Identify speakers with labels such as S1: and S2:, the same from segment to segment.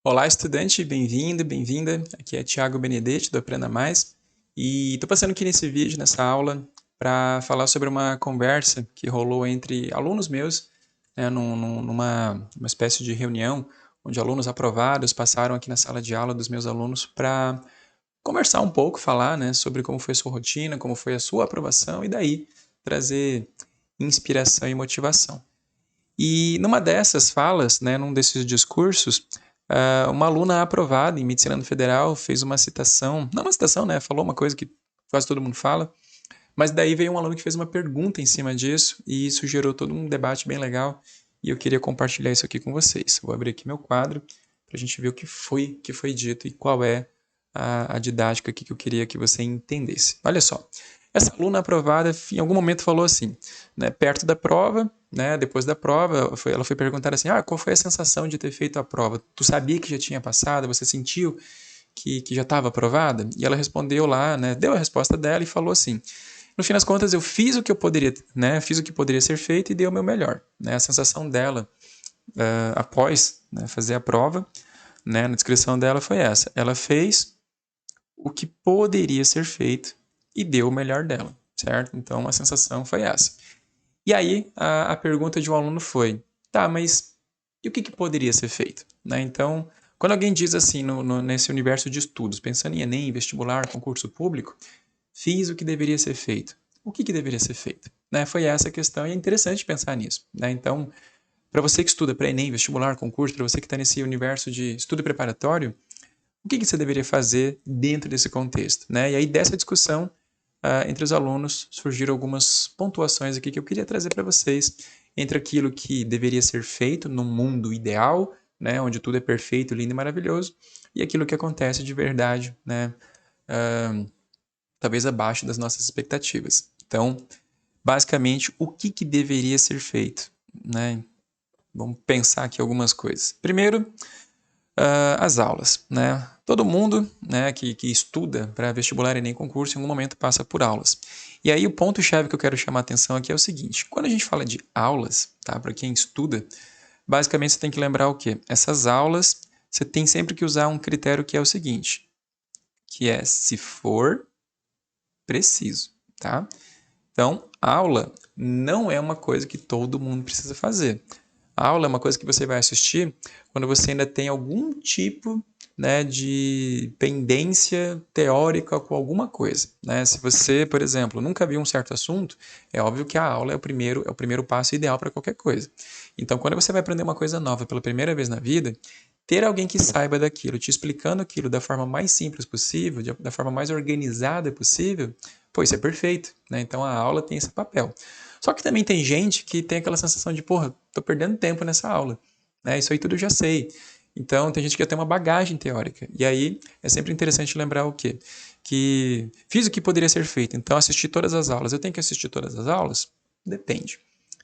S1: Olá, estudante, bem-vindo, bem-vinda. Aqui é Thiago Benedetti, do Aprenda Mais, e estou passando aqui nesse vídeo, nessa aula, para falar sobre uma conversa que rolou entre alunos meus, né, numa espécie de reunião, onde alunos aprovados passaram aqui na sala de aula dos meus alunos para conversar um pouco, falar, né, sobre como foi a sua rotina, como foi a sua aprovação, e daí trazer inspiração e motivação. E numa dessas falas, né, num desses discursos, uma aluna aprovada em Medicina Federal fez uma citação, não uma citação, né, falou uma coisa que quase todo mundo fala, mas daí veio um aluno que fez uma pergunta em cima disso e isso gerou todo um debate bem legal e eu queria compartilhar isso aqui com vocês. Vou abrir aqui meu quadro para a gente ver o que foi dito e qual é a didática aqui que eu queria que você entendesse. Olha só, essa aluna aprovada em algum momento falou assim, né, perto da prova, né, depois da prova, ela foi perguntar assim, qual foi a sensação de ter feito a prova? Tu sabia que já tinha passado? Você sentiu que já estava aprovada? E ela respondeu lá, né, deu a resposta dela e falou assim, no fim das contas eu fiz o que eu poderia, né, fiz o que poderia ser feito e dei o meu melhor. Né, a sensação dela após, né, fazer a prova, né, na descrição dela foi essa, ela fez o que poderia ser feito e deu o melhor dela, certo? Então a sensação foi essa. E aí a pergunta de um aluno foi, tá, mas e o que poderia ser feito? Né? Então, quando alguém diz assim, nesse universo de estudos, pensando em Enem, vestibular, concurso público, fiz o que deveria ser feito. O que deveria ser feito? Né? Foi essa a questão e é interessante pensar nisso. Né? Então, para você que estuda para Enem, vestibular, concurso, para você que está nesse universo de estudo preparatório, o que você deveria fazer dentro desse contexto? Né? E aí, dessa discussão, entre os alunos, surgiram algumas pontuações aqui que eu queria trazer para vocês, entre aquilo que deveria ser feito num mundo ideal, né, onde tudo é perfeito, lindo e maravilhoso, e aquilo que acontece de verdade, né, talvez abaixo das nossas expectativas. Então, basicamente, o que deveria ser feito? Né? Vamos pensar aqui algumas coisas. Primeiro, as aulas, né? Todo mundo, né, que estuda para vestibular e nem concurso, em algum momento passa por aulas. E aí o ponto-chave que eu quero chamar a atenção aqui é o seguinte, quando a gente fala de aulas, tá, para quem estuda, basicamente você tem que lembrar o quê? Essas aulas, você tem sempre que usar um critério que é o seguinte, que é se for preciso, tá? Então, aula não é uma coisa que todo mundo precisa fazer. A aula é uma coisa que você vai assistir quando você ainda tem algum tipo, né, de pendência teórica com alguma coisa. Né? Se você, por exemplo, nunca viu um certo assunto, é óbvio que a aula é o primeiro passo ideal para qualquer coisa. Então, quando você vai aprender uma coisa nova pela primeira vez na vida, ter alguém que saiba daquilo, te explicando aquilo da forma mais simples possível, da forma mais organizada possível, pô, isso é perfeito. Né? Então, a aula tem esse papel. Só que também tem gente que tem aquela sensação de, porra, tô perdendo tempo nessa aula. Né? Isso aí tudo eu já sei. Então, tem gente que já tem uma bagagem teórica. E aí, é sempre interessante lembrar o quê? Que fiz o que poderia ser feito. Então, assisti todas as aulas. Eu tenho que assistir todas as aulas? Depende.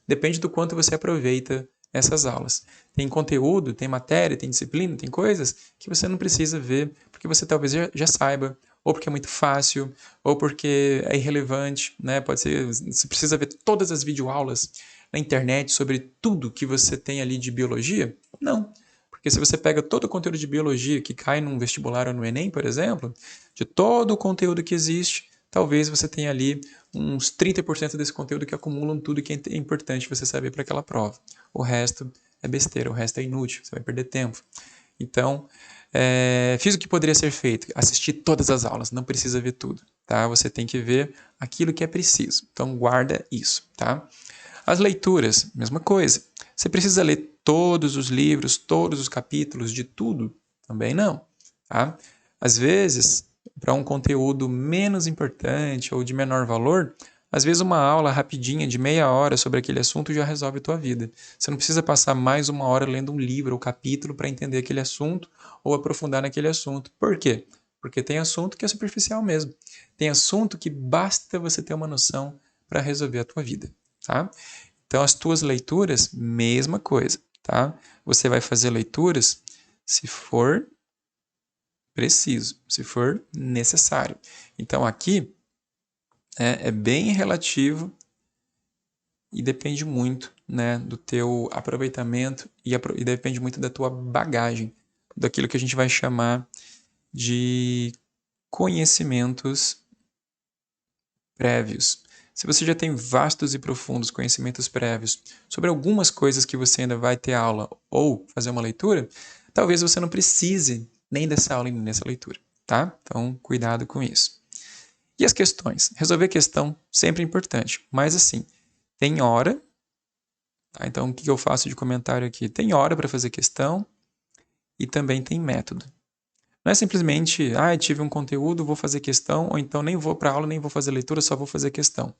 S1: Depende do quanto você aproveita essas aulas. Tem conteúdo, tem matéria, tem disciplina, tem coisas que você não precisa ver, porque você talvez já saiba, ou porque é muito fácil, ou porque é irrelevante, né? Pode ser, você precisa ver todas as videoaulas na internet sobre tudo que você tem ali de biologia? Não. Porque se você pega todo o conteúdo de biologia que cai num vestibular ou no Enem, por exemplo, de todo o conteúdo que existe, talvez você tenha ali uns 30% desse conteúdo que acumulam tudo que é importante você saber para aquela prova. O resto é besteira, o resto é inútil, você vai perder tempo. Então, fiz o que poderia ser feito, assistir todas as aulas, não precisa ver tudo, tá? Você tem que ver aquilo que é preciso. Então, guarda isso, tá? As leituras, mesma coisa. Você precisa ler todos os livros, todos os capítulos de tudo? Também não, tá? Às vezes, para um conteúdo menos importante ou de menor valor, às vezes uma aula rapidinha de meia hora sobre aquele assunto já resolve a tua vida. Você não precisa passar mais uma hora lendo um livro ou capítulo para entender aquele assunto ou aprofundar naquele assunto. Por quê? Porque tem assunto que é superficial mesmo. Tem assunto que basta você ter uma noção para resolver a tua vida, tá? Então, as tuas leituras, mesma coisa, tá? Você vai fazer leituras se for preciso, se for necessário. Então, aqui é bem relativo e depende muito, né, do teu aproveitamento e depende muito da tua bagagem, daquilo que a gente vai chamar de conhecimentos prévios. Se você já tem vastos e profundos conhecimentos prévios sobre algumas coisas que você ainda vai ter aula ou fazer uma leitura, talvez você não precise nem dessa aula nem dessa leitura, tá? Então, cuidado com isso. E as questões? Resolver questão sempre é importante, mas assim, tem hora, tá? Então o que eu faço de comentário aqui? Tem hora para fazer questão e também tem método. Não é simplesmente, tive um conteúdo, vou fazer questão, ou então nem vou para aula, nem vou fazer leitura, só vou fazer questão.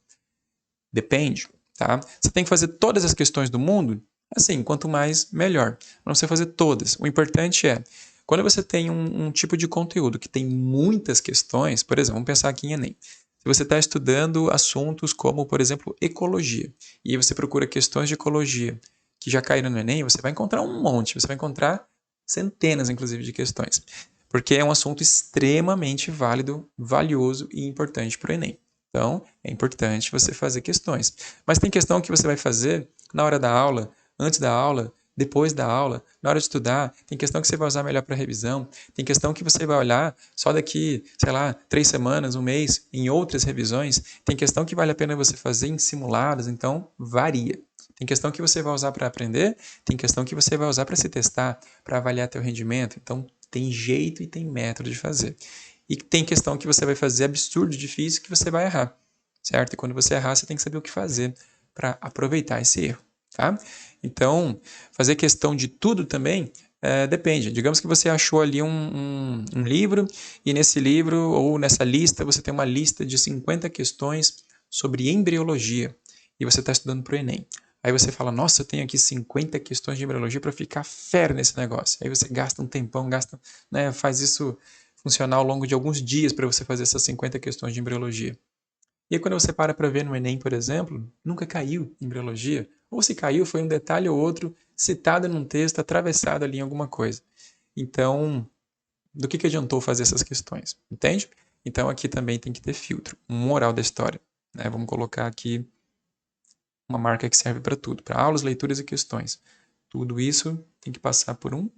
S1: Depende, tá? Você tem que fazer todas as questões do mundo? Assim, quanto mais, melhor. Não precisa fazer todas. O importante é, quando você tem um tipo de conteúdo que tem muitas questões, por exemplo, vamos pensar aqui em Enem. Se você está estudando assuntos como, por exemplo, ecologia, e aí você procura questões de ecologia que já caíram no Enem, você vai encontrar um monte, você vai encontrar centenas, inclusive, de questões. Porque é um assunto extremamente válido, valioso e importante para o Enem. Então, é importante você fazer questões. Mas tem questão que você vai fazer na hora da aula, antes da aula, depois da aula, na hora de estudar. Tem questão que você vai usar melhor para revisão. Tem questão que você vai olhar só daqui, 3 semanas, um mês, em outras revisões. Tem questão que vale a pena você fazer em simulados. Então, varia. Tem questão que você vai usar para aprender. Tem questão que você vai usar para se testar, para avaliar teu rendimento. Então, tem jeito e tem método de fazer. E tem questão que você vai fazer absurdo, difícil, que você vai errar, certo? E quando você errar, você tem que saber o que fazer para aproveitar esse erro, tá? Então, fazer questão de tudo também depende. Digamos que você achou ali um livro e nesse livro ou nessa lista você tem uma lista de 50 questões sobre embriologia e você está estudando para o Enem. Aí você fala, nossa, eu tenho aqui 50 questões de embriologia para ficar fera nesse negócio. Aí você gasta um tempão, faz isso funcionar ao longo de alguns dias para você fazer essas 50 questões de embriologia. E aí quando você para ver no Enem, por exemplo, nunca caiu embriologia. Ou se caiu, foi um detalhe ou outro citado num texto, atravessado ali em alguma coisa. Então, do que adiantou fazer essas questões? Entende? Então aqui também tem que ter filtro. Moral da história. Né? Vamos colocar aqui uma marca que serve para tudo, para aulas, leituras e questões. Tudo isso tem que passar por um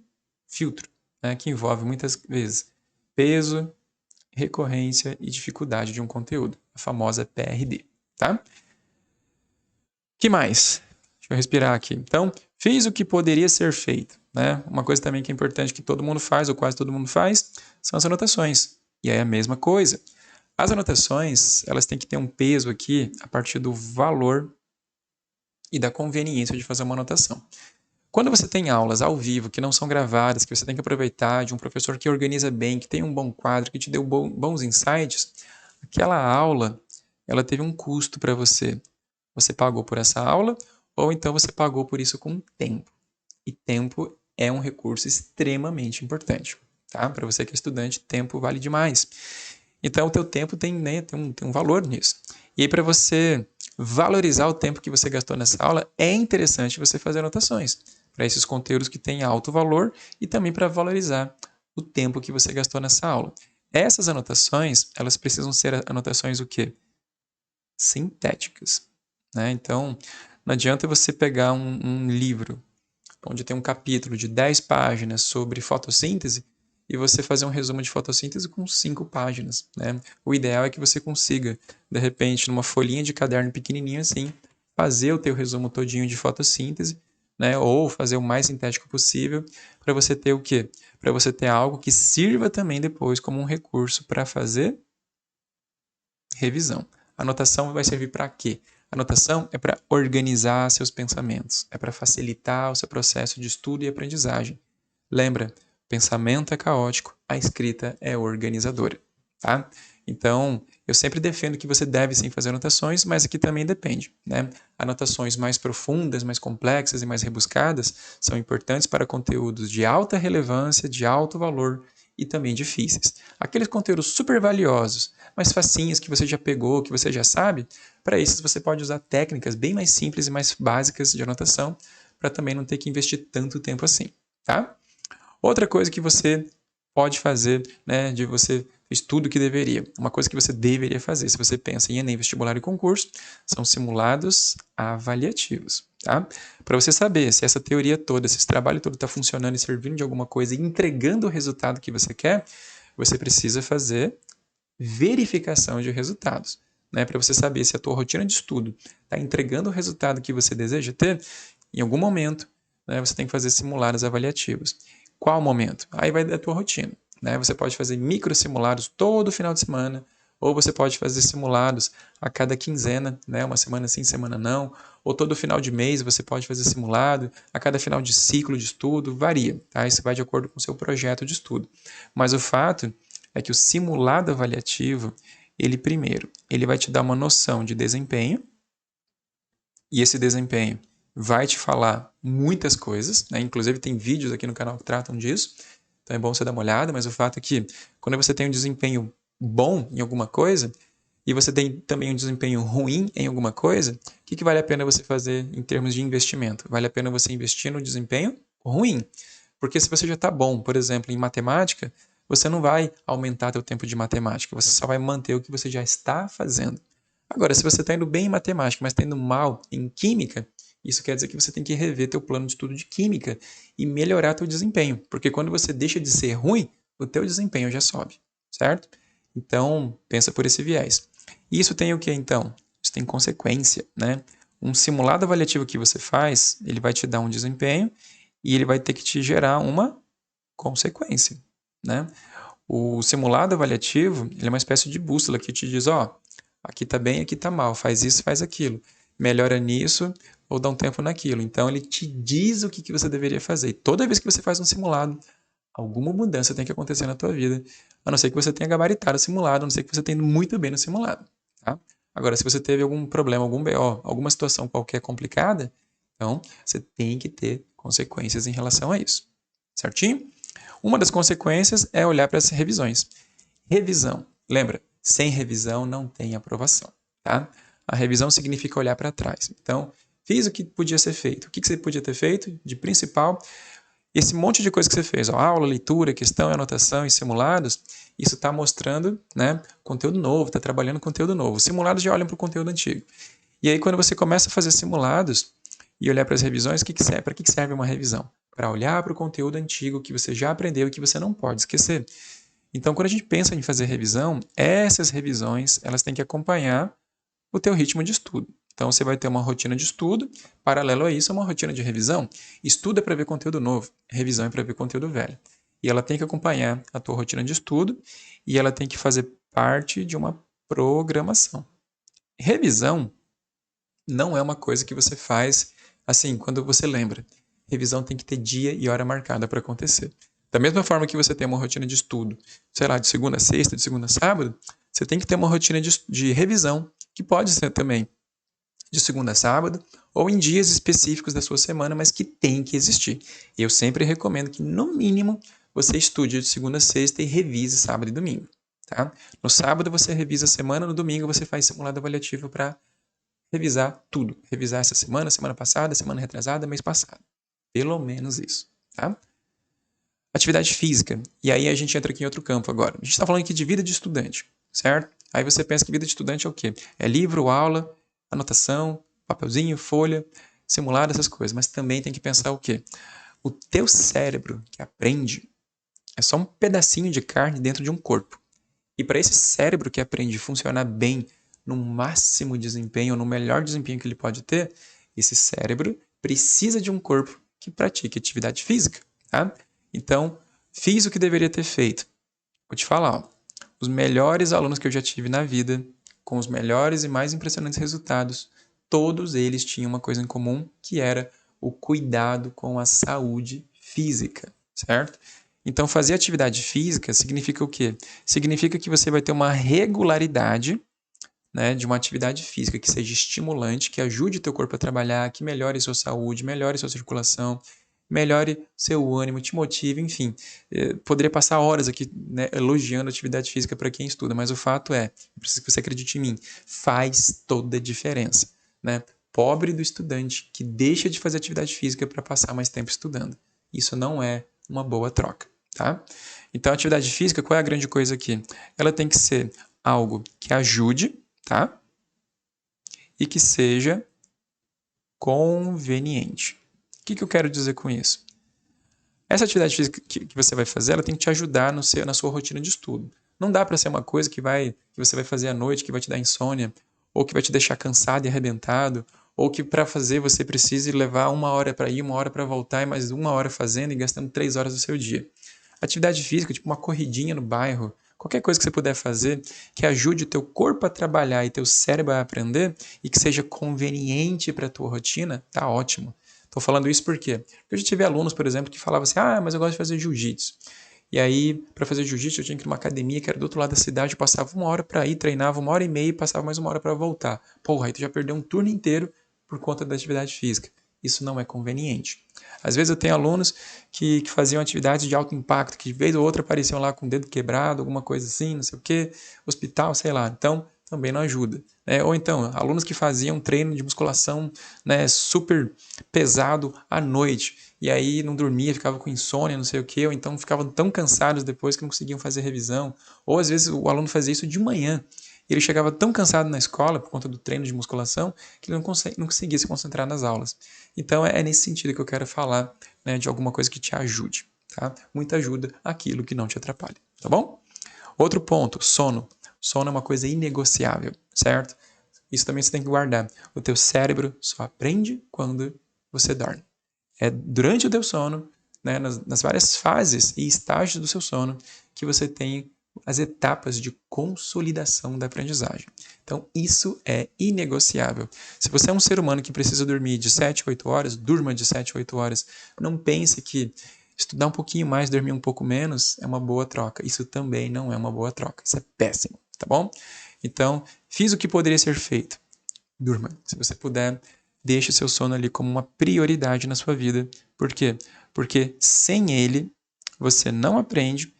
S1: filtro, né, que envolve muitas vezes peso, recorrência e dificuldade de um conteúdo, a famosa PRD, tá? Que mais? Deixa eu respirar aqui. Então, fiz o que poderia ser feito, né? Uma coisa também que é importante que todo mundo faz, ou quase todo mundo faz, são as anotações. E aí é a mesma coisa. As anotações, elas têm que ter um peso aqui a partir do valor e da conveniência de fazer uma anotação. Quando você tem aulas ao vivo, que não são gravadas, que você tem que aproveitar de um professor que organiza bem, que tem um bom quadro, que te deu bons insights, aquela aula, ela teve um custo para você. Você pagou por essa aula, ou então você pagou por isso com tempo. E tempo é um recurso extremamente importante. Tá? Para você que é estudante, tempo vale demais. Então, o teu tempo tem um valor nisso. E aí, para você valorizar o tempo que você gastou nessa aula, é interessante você fazer anotações para esses conteúdos que têm alto valor e também para valorizar o tempo que você gastou nessa aula. Essas anotações, elas precisam ser anotações o quê? Sintéticas. Né? Então, não adianta você pegar um livro onde tem um capítulo de 10 páginas sobre fotossíntese e você fazer um resumo de fotossíntese com 5 páginas, né? O ideal é que você consiga, de repente, numa folhinha de caderno pequenininho assim, fazer o teu resumo todinho de fotossíntese, né? Ou fazer o mais sintético possível, para você ter o quê? Para você ter algo que sirva também depois como um recurso para fazer revisão. A anotação vai servir para quê? A anotação é para organizar seus pensamentos, é para facilitar o seu processo de estudo e aprendizagem. Lembra, pensamento é caótico, a escrita é organizadora, tá? Então, eu sempre defendo que você deve sim fazer anotações, mas aqui também depende, né? Anotações mais profundas, mais complexas e mais rebuscadas são importantes para conteúdos de alta relevância, de alto valor e também difíceis. Aqueles conteúdos super valiosos, mais facinhos que você já pegou, que você já sabe, para esses você pode usar técnicas bem mais simples e mais básicas de anotação, para também não ter que investir tanto tempo assim, tá? Outra coisa que você pode fazer, né, de você fez tudo o que deveria. Uma coisa que você deveria fazer, se você pensa em Enem, vestibular e concurso, são simulados avaliativos. tá? Para você saber se essa teoria toda, se esse trabalho todo está funcionando e servindo de alguma coisa e entregando o resultado que você quer, você precisa fazer verificação de resultados, né? Para você saber se a tua rotina de estudo está entregando o resultado que você deseja ter, em algum momento, né, você tem que fazer simulados avaliativos. Qual momento? Aí vai da tua rotina, né? Você pode fazer micro simulados todo final de semana, ou você pode fazer simulados a cada quinzena, né? Uma semana sim, semana não, ou todo final de mês você pode fazer simulado, a cada final de ciclo de estudo, varia, tá? Isso vai de acordo com o seu projeto de estudo. Mas o fato é que o simulado avaliativo, ele vai te dar uma noção de desempenho, e esse desempenho vai te falar muitas coisas, né? Inclusive tem vídeos aqui no canal que tratam disso, então é bom você dar uma olhada, mas o fato é que quando você tem um desempenho bom em alguma coisa, e você tem também um desempenho ruim em alguma coisa, o que vale a pena você fazer em termos de investimento? Vale a pena você investir no desempenho ruim. Porque se você já está bom, por exemplo, em matemática, você não vai aumentar seu tempo de matemática, você só vai manter o que você já está fazendo. Agora, se você está indo bem em matemática, mas está indo mal em química, isso quer dizer que você tem que rever teu plano de estudo de química e melhorar teu desempenho. Porque quando você deixa de ser ruim, o teu desempenho já sobe, certo? Então, pensa por esse viés. E isso tem o que então? Isso tem consequência, né? Um simulado avaliativo que você faz, ele vai te dar um desempenho e ele vai ter que te gerar uma consequência, né? O simulado avaliativo, ele é uma espécie de bússola que te diz, ó, aqui tá bem, aqui tá mal, faz isso, faz aquilo. Melhora nisso ou dá um tempo naquilo. Então, ele te diz o que você deveria fazer. E toda vez que você faz um simulado, alguma mudança tem que acontecer na tua vida, a não ser que você tenha gabaritado o simulado, a não ser que você tenha ido muito bem no simulado, tá? Agora, se você teve algum problema, algum BO, alguma situação qualquer complicada, então você tem que ter consequências em relação a isso, certinho? Uma das consequências é olhar para as revisões. Revisão, lembra? Sem revisão não tem aprovação, tá? A revisão significa olhar para trás. Então, fiz o que podia ser feito. O que você podia ter feito de principal? Esse monte de coisa que você fez, ó, aula, leitura, questão, anotação e simulados, isso está mostrando, né, conteúdo novo, está trabalhando conteúdo novo. Os simulados já olham para o conteúdo antigo. E aí, quando você começa a fazer simulados e olhar para as revisões, para que serve uma revisão? Para olhar para o conteúdo antigo que você já aprendeu e que você não pode esquecer. Então, quando a gente pensa em fazer revisão, essas revisões elas têm que acompanhar o teu ritmo de estudo. Então, você vai ter uma rotina de estudo, paralelo a isso, é uma rotina de revisão. Estudo é para ver conteúdo novo, revisão é para ver conteúdo velho. E ela tem que acompanhar a tua rotina de estudo e ela tem que fazer parte de uma programação. Revisão não é uma coisa que você faz assim, quando você lembra. Revisão tem que ter dia e hora marcada para acontecer. Da mesma forma que você tem uma rotina de estudo, sei lá, de segunda a sexta, de segunda a sábado, você tem que ter uma rotina de revisão, que pode ser também de segunda a sábado, ou em dias específicos da sua semana, mas que tem que existir. Eu sempre recomendo que, no mínimo, você estude de segunda a sexta e revise sábado e domingo. Tá? No sábado você revisa a semana, no domingo você faz simulado avaliativo para revisar tudo. Revisar essa semana, semana passada, semana retrasada, mês passado. Pelo menos isso. Tá? Atividade física. E aí a gente entra aqui em outro campo agora. A gente está falando aqui de vida de estudante, certo? Aí você pensa que vida de estudante é o quê? É livro, aula, anotação, papelzinho, folha, simulado, essas coisas. Mas também tem que pensar o quê? O teu cérebro que aprende é só um pedacinho de carne dentro de um corpo. E para esse cérebro que aprende funcionar bem no máximo desempenho, no melhor desempenho que ele pode ter, esse cérebro precisa de um corpo que pratique atividade física, tá? Então, fiz o que deveria ter feito. Vou te falar, ó, os melhores alunos que eu já tive na vida, com os melhores e mais impressionantes resultados, todos eles tinham uma coisa em comum, que era o cuidado com a saúde física, certo? Então, fazer atividade física significa o quê? Significa que você vai ter uma regularidade, né, de uma atividade física que seja estimulante, que ajude o teu corpo a trabalhar, que melhore sua saúde, melhore sua circulação, melhore seu ânimo, te motive, enfim. Poderia passar horas aqui, né, elogiando a atividade física para quem estuda, mas o fato é, preciso que você acredite em mim, faz toda a diferença, né? Pobre do estudante que deixa de fazer atividade física para passar mais tempo estudando. Isso não é uma boa troca, tá? Então, a atividade física, qual é a grande coisa aqui? Ela tem que ser algo que ajude, tá? E que seja conveniente. O que eu quero dizer com isso? Essa atividade física que você vai fazer, ela tem que te ajudar na sua rotina de estudo. Não dá para ser uma coisa que você vai fazer à noite, que vai te dar insônia, ou que vai te deixar cansado e arrebentado, ou que para fazer você precise levar 1 hora para ir, 1 hora para voltar e mais 1 hora fazendo e gastando 3 horas do seu dia. Atividade física, tipo uma corridinha no bairro, qualquer coisa que você puder fazer que ajude o teu corpo a trabalhar e teu cérebro a aprender e que seja conveniente para a tua rotina, tá ótimo. Estou falando isso por quê? Porque eu já tive alunos, por exemplo, que falavam assim, mas eu gosto de fazer jiu-jitsu. E aí, para fazer jiu-jitsu, eu tinha que ir numa academia que era do outro lado da cidade, eu passava 1 hora para ir, treinava 1 hora e meia e passava mais 1 hora para voltar. Porra, aí tu já perdeu um turno inteiro por conta da atividade física. Isso não é conveniente. Às vezes eu tenho alunos que faziam atividades de alto impacto, que de vez ou outra apareciam lá com o dedo quebrado, alguma coisa assim, não sei o quê, hospital, sei lá. Então, também não ajuda. Ou então, alunos que faziam treino de musculação, né, super pesado à noite, e aí não dormia, ficava com insônia, não sei o quê, ou então ficavam tão cansados depois que não conseguiam fazer revisão. Ou às vezes o aluno fazia isso de manhã, e ele chegava tão cansado na escola, por conta do treino de musculação, que ele não conseguia se concentrar nas aulas. Então é nesse sentido que eu quero falar, né, de alguma coisa que te ajude. Tá? Muita ajuda aquilo que não te atrapalha. Tá bom? Outro ponto, sono. Sono é uma coisa inegociável, certo? Isso também você tem que guardar. O teu cérebro só aprende quando você dorme. É durante o teu sono, né, nas várias fases e estágios do seu sono, que você tem as etapas de consolidação da aprendizagem. Então, isso é inegociável. Se você é um ser humano que precisa dormir de 7 a 8 horas, durma de 7 a 8 horas. Não pense que estudar um pouquinho mais, dormir um pouco menos é uma boa troca. Isso também não é uma boa troca. Isso é péssimo, tá bom? Então, fiz o que poderia ser feito. Durma. Se você puder, deixe o seu sono ali como uma prioridade na sua vida. Por quê? Porque sem ele, você não aprende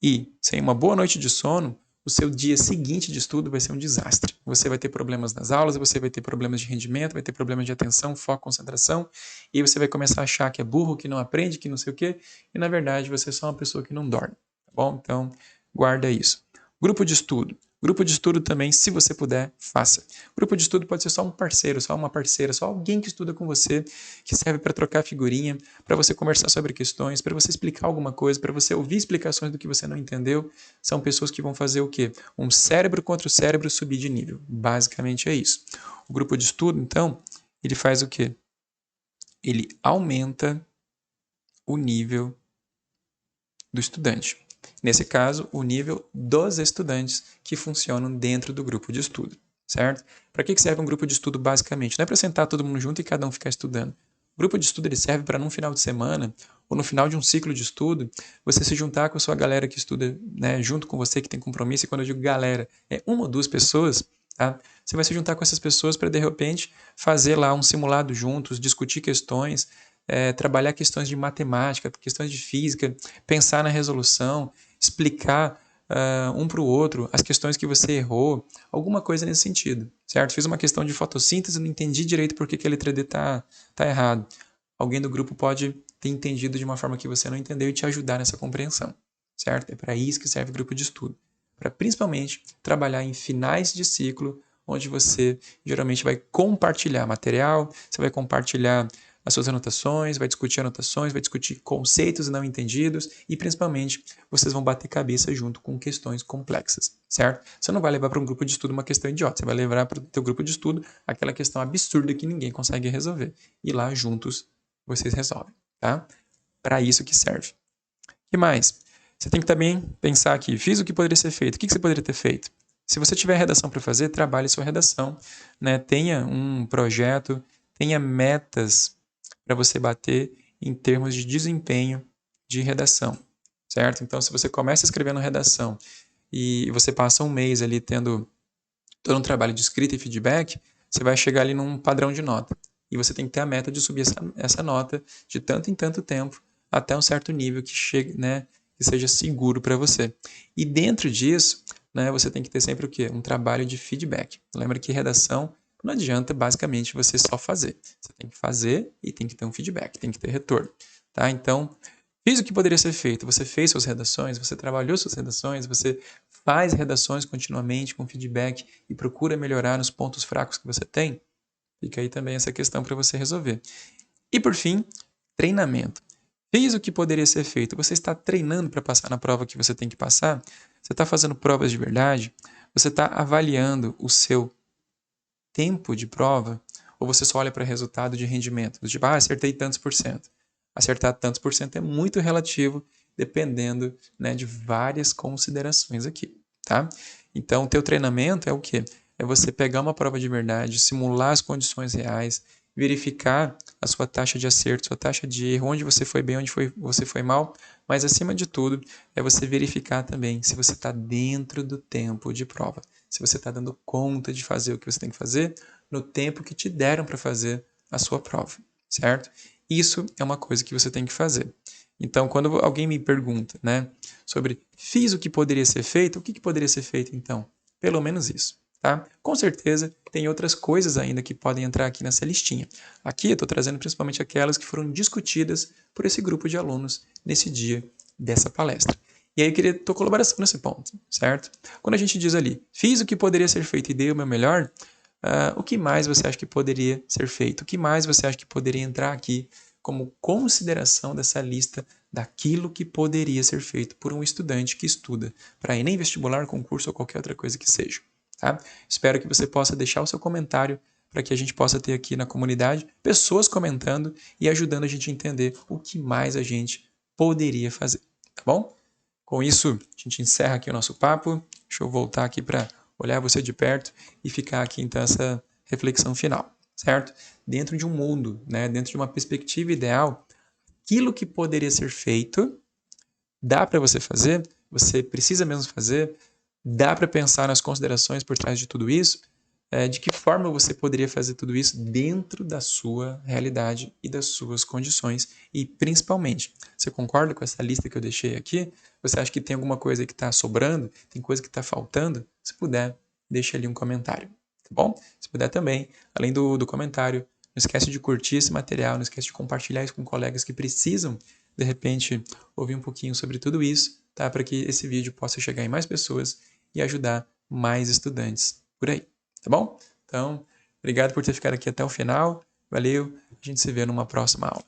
S1: e sem uma boa noite de sono, o seu dia seguinte de estudo vai ser um desastre. Você vai ter problemas nas aulas, você vai ter problemas de rendimento, vai ter problemas de atenção, foco, concentração, e você vai começar a achar que é burro, que não aprende, que não sei o quê, e na verdade você é só uma pessoa que não dorme, tá bom? Então, guarda isso. Grupo de estudo. Grupo de estudo também, se você puder, faça. Grupo de estudo pode ser só um parceiro, só uma parceira, só alguém que estuda com você, que serve para trocar figurinha, para você conversar sobre questões, para você explicar alguma coisa, para você ouvir explicações do que você não entendeu. São pessoas que vão fazer o quê? Um cérebro contra o cérebro subir de nível. Basicamente é isso. O grupo de estudo, então, ele faz o quê? Ele aumenta o nível do estudante. Nesse caso, o nível dos estudantes que funcionam dentro do grupo de estudo, certo? Para que serve um grupo de estudo basicamente? Não é para sentar todo mundo junto e cada um ficar estudando. O grupo de estudo ele serve para num final de semana ou no final de um ciclo de estudo, você se juntar com a sua galera que estuda, né, junto com você, que tem compromisso. E quando eu digo galera, é uma ou duas pessoas, tá? Você vai se juntar com essas pessoas para, de repente, fazer lá um simulado juntos, discutir questões, trabalhar questões de matemática, questões de física, pensar na resolução, explicar um para o outro as questões que você errou, alguma coisa nesse sentido, certo? Fiz uma questão de fotossíntese, não entendi direito por que a letra D está errado. Alguém do grupo pode ter entendido de uma forma que você não entendeu e te ajudar nessa compreensão, certo? É para isso que serve o grupo de estudo, para principalmente trabalhar em finais de ciclo, onde você geralmente vai compartilhar material, você vai compartilhar as suas anotações, vai discutir anotações, vai discutir conceitos não entendidos e, principalmente, vocês vão bater cabeça junto com questões complexas, certo? Você não vai levar para um grupo de estudo uma questão idiota, você vai levar para o teu grupo de estudo aquela questão absurda que ninguém consegue resolver. E lá, juntos, vocês resolvem, tá? Para isso que serve. O que mais? Você tem que também pensar aqui, fiz o que poderia ser feito, o que você poderia ter feito? Se você tiver redação para fazer, trabalhe sua redação, né? Tenha um projeto, tenha metas para você bater em termos de desempenho de redação, certo? Então, se você começa escrevendo redação e você passa um mês ali tendo todo um trabalho de escrita e feedback, você vai chegar ali num padrão de nota. E você tem que ter a meta de subir essa nota de tanto em tanto tempo até um certo nível que chegue, né, que seja seguro para você. E dentro disso, né, você tem que ter sempre o quê? Um trabalho de feedback. Lembra que redação não adianta basicamente você só fazer. Você tem que fazer e tem que ter um feedback, tem que ter retorno, tá? Então, fiz o que poderia ser feito. Você fez suas redações, você trabalhou suas redações, você faz redações continuamente com feedback e procura melhorar nos pontos fracos que você tem. Fica aí também essa questão para você resolver. E por fim, treinamento. Fez o que poderia ser feito. Você está treinando para passar na prova que você tem que passar? Você está fazendo provas de verdade? Você está avaliando o seu tempo de prova? Ou você só olha para resultado de rendimento? Tipo, acertei tantos por cento. Acertar tantos por cento é muito relativo, dependendo, né, de várias considerações aqui, tá? Então, o teu treinamento é o quê? É você pegar uma prova de verdade, simular as condições reais, verificar a sua taxa de acerto, sua taxa de erro, onde você foi bem, onde você foi mal, mas acima de tudo é você verificar também se você está dentro do tempo de prova, se você está dando conta de fazer o que você tem que fazer no tempo que te deram para fazer a sua prova, certo? Isso é uma coisa que você tem que fazer. Então, quando alguém me pergunta, né, sobre fiz o que poderia ser feito, o que poderia ser feito então? Pelo menos isso. Tá? Com certeza, tem outras coisas ainda que podem entrar aqui nessa listinha. Aqui eu estou trazendo principalmente aquelas que foram discutidas por esse grupo de alunos nesse dia dessa palestra. E aí eu queria tua colaboração nesse ponto, certo? Quando a gente diz ali, fiz o que poderia ser feito e dei o meu melhor, o que mais você acha que poderia ser feito? O que mais você acha que poderia entrar aqui como consideração dessa lista daquilo que poderia ser feito por um estudante que estuda para Enem, vestibular, concurso ou qualquer outra coisa que seja? Tá? Espero que você possa deixar o seu comentário para que a gente possa ter aqui na comunidade pessoas comentando e ajudando a gente a entender o que mais a gente poderia fazer, tá bom? Com isso, a gente encerra aqui o nosso papo. Deixa eu voltar aqui para olhar você de perto e ficar aqui então essa reflexão final, certo? Dentro de um mundo, né, dentro de uma perspectiva ideal, aquilo que poderia ser feito, dá para você fazer, você precisa mesmo fazer, dá para pensar nas considerações por trás de tudo isso, de que forma você poderia fazer tudo isso dentro da sua realidade e das suas condições. E, principalmente, você concorda com essa lista que eu deixei aqui? Você acha que tem alguma coisa que está sobrando? Tem coisa que está faltando? Se puder, deixa ali um comentário, tá bom? Se puder também, além do comentário, não esquece de curtir esse material, não esquece de compartilhar isso com colegas que precisam, de repente, ouvir um pouquinho sobre tudo isso, tá? Para que esse vídeo possa chegar em mais pessoas e ajudar mais estudantes por aí. Tá bom? Então, obrigado por ter ficado aqui até o final. Valeu, a gente se vê numa próxima aula.